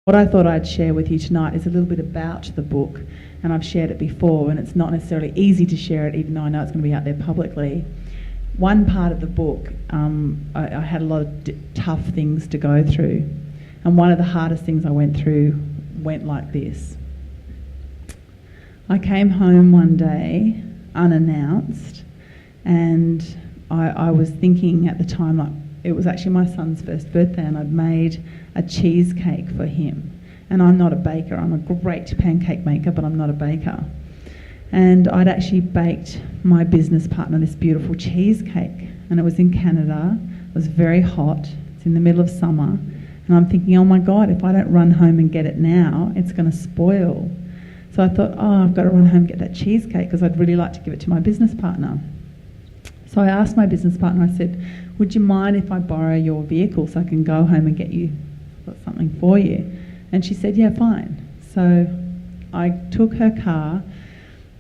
What I thought I'd share with you tonight is a little bit about the book, and I've shared it before, and it's not necessarily easy to share it, even though I know it's going to be out there publicly. One part of the book, I had a lot of tough things to go through, and one of the hardest things I went through went like this. I came home one day, unannounced, and I was thinking at the time, like, it was actually my son's first birthday, and I'd made a cheesecake for him. And I'm not a baker. I'm a great pancake maker, but I'm not a baker. And I'd actually baked my business partner this beautiful cheesecake. And it was in Canada. It was very hot. It's in the middle of summer. And I'm thinking, oh my God, if I don't run home and get it now, it's going to spoil. So I thought, oh, I've got to run home and get that cheesecake because I'd really like to give it to my business partner. So I asked my business partner, I said, would you mind if I borrow your vehicle so I can go home and get you something for you? And she said, yeah, fine. So I took her car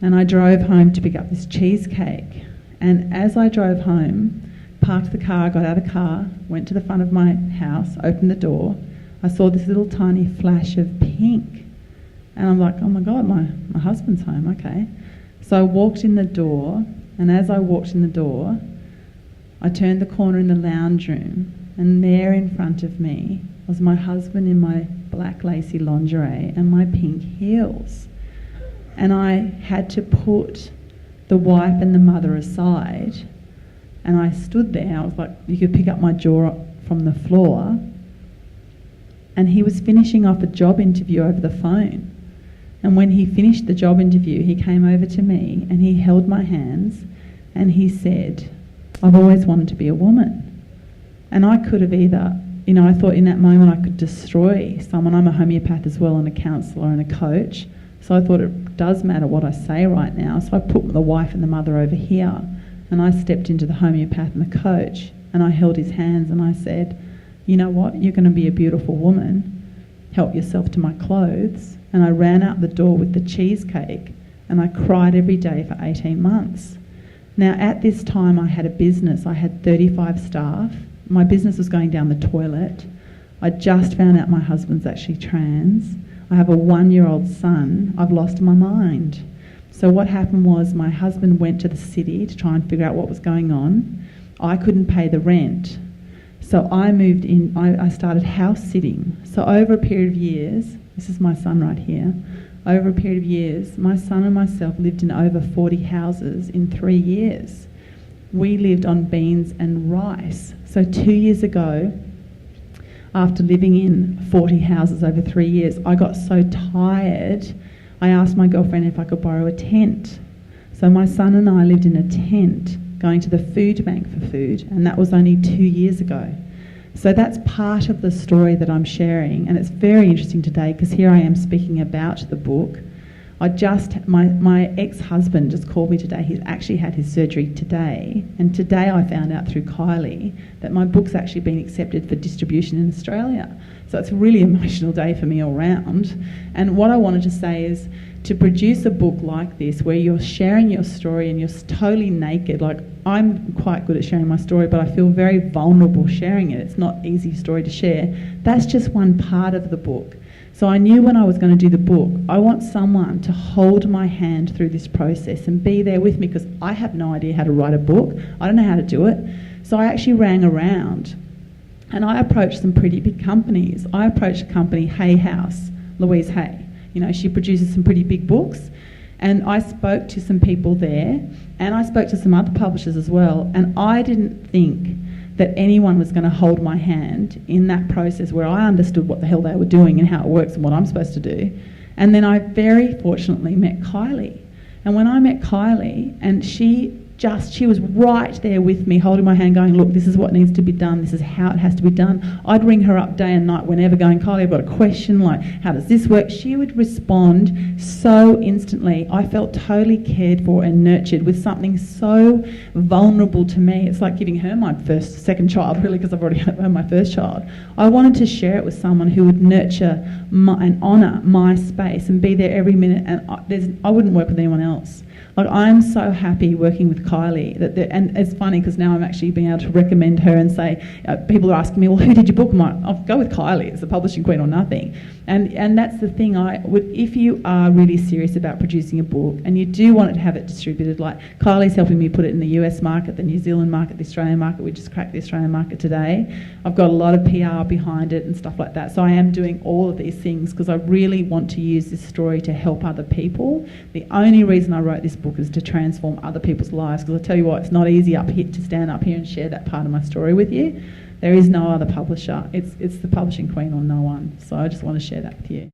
and I drove home to pick up this cheesecake. And as I drove home, parked the car, got out of the car, went to the front of my house, opened the door, I saw this little tiny flash of pink. And I'm like, oh my God, my husband's home, okay. So I walked in the door, and as I walked in the door, I turned the corner in the lounge room, and there in front of me was my husband in my black lacy lingerie and my pink heels. And I had to put the wife and the mother aside, and I stood there. I was like, you could pick up my jaw from the floor. And he was finishing off a job interview over the phone. And when he finished the job interview, he came over to me and he held my hands and he said, I've always wanted to be a woman. And I could have either, I thought in that moment I could destroy someone. I'm a homeopath as well, and a counsellor and a coach. So I thought it does matter what I say right now. So I put the wife and the mother over here, and I stepped into the homeopath and the coach, and I held his hands and I said, you know what, you're going to be a beautiful woman. Help yourself to my clothes. And I ran out the door with the cheesecake, and I cried every day for 18 months. Now, at this time, I had a business. I had 35 staff. My business was going down the toilet. I just found out my husband's actually trans. I have a 1-year-old son. I've lost my mind. So what happened was my husband went to the city to try and figure out what was going on. I couldn't pay the rent. So I moved in. I started house sitting. So over a period of years, this is my son right here. Over a period of years, my son and myself lived in over 40 houses in 3 years. We lived on beans and rice. So 2 years ago, after living in 40 houses over 3 years, I got so tired, I asked my girlfriend if I could borrow a tent. So my son and I lived in a tent, going to the food bank for food, and that was only 2 years ago. So that's part of the story that I'm sharing, and it's very interesting today because here I am speaking about the book. My ex-husband just called me today. He's actually had his surgery today, and today I found out through Kylie that my book's actually been accepted for distribution in Australia. So it's a really emotional day for me all round. And what I wanted to say is, to produce a book like this where you're sharing your story and you're totally naked, like I'm quite good at sharing my story, but I feel very vulnerable sharing it. It's not an easy story to share. That's just one part of the book. So I knew when I was going to do the book, I want someone to hold my hand through this process and be there with me, because I have no idea how to write a book. I don't know how to do it. So I actually rang around and I approached some pretty big companies. I approached a company, Hay House, Louise Hay. She produces some pretty big books. And I spoke to some people there, and I spoke to some other publishers as well, and I didn't think that anyone was going to hold my hand in that process where I understood what the hell they were doing and how it works and what I'm supposed to do. And then I very fortunately met Kylie. And when I met Kylie, and she was right there with me, holding my hand, going, look, this is what needs to be done, this is how it has to be done. I'd ring her up day and night whenever, going, Kylie, I've got a question, like, how does this work? She would respond so instantly. I felt totally cared for and nurtured with something so vulnerable to me. It's like giving her my second child, really, because I've already had my first child. I wanted to share it with someone who would nurture and honour my space and be there every minute, and I wouldn't work with anyone else. Like, I'm so happy working with Kylie, and it's funny because now I'm actually being able to recommend her and say, people are asking me, well, who did your book? I'm like, I'll go with Kylie. It's the publishing queen or nothing. And that's the thing. If you are really serious about producing a book and you do want to have it distributed, like Kylie's helping me put it in the US market, the New Zealand market, the Australian market. We just cracked the Australian market today. I've got a lot of PR behind it and stuff like that. So I am doing all of these things because I really want to use this story to help other people. The only reason I wrote this book is to transform other people's lives, because I tell you what, it's not easy up here to stand up here and share that part of my story with you. There is no other publisher. It's the publishing queen or no one. So I just want to share that with you.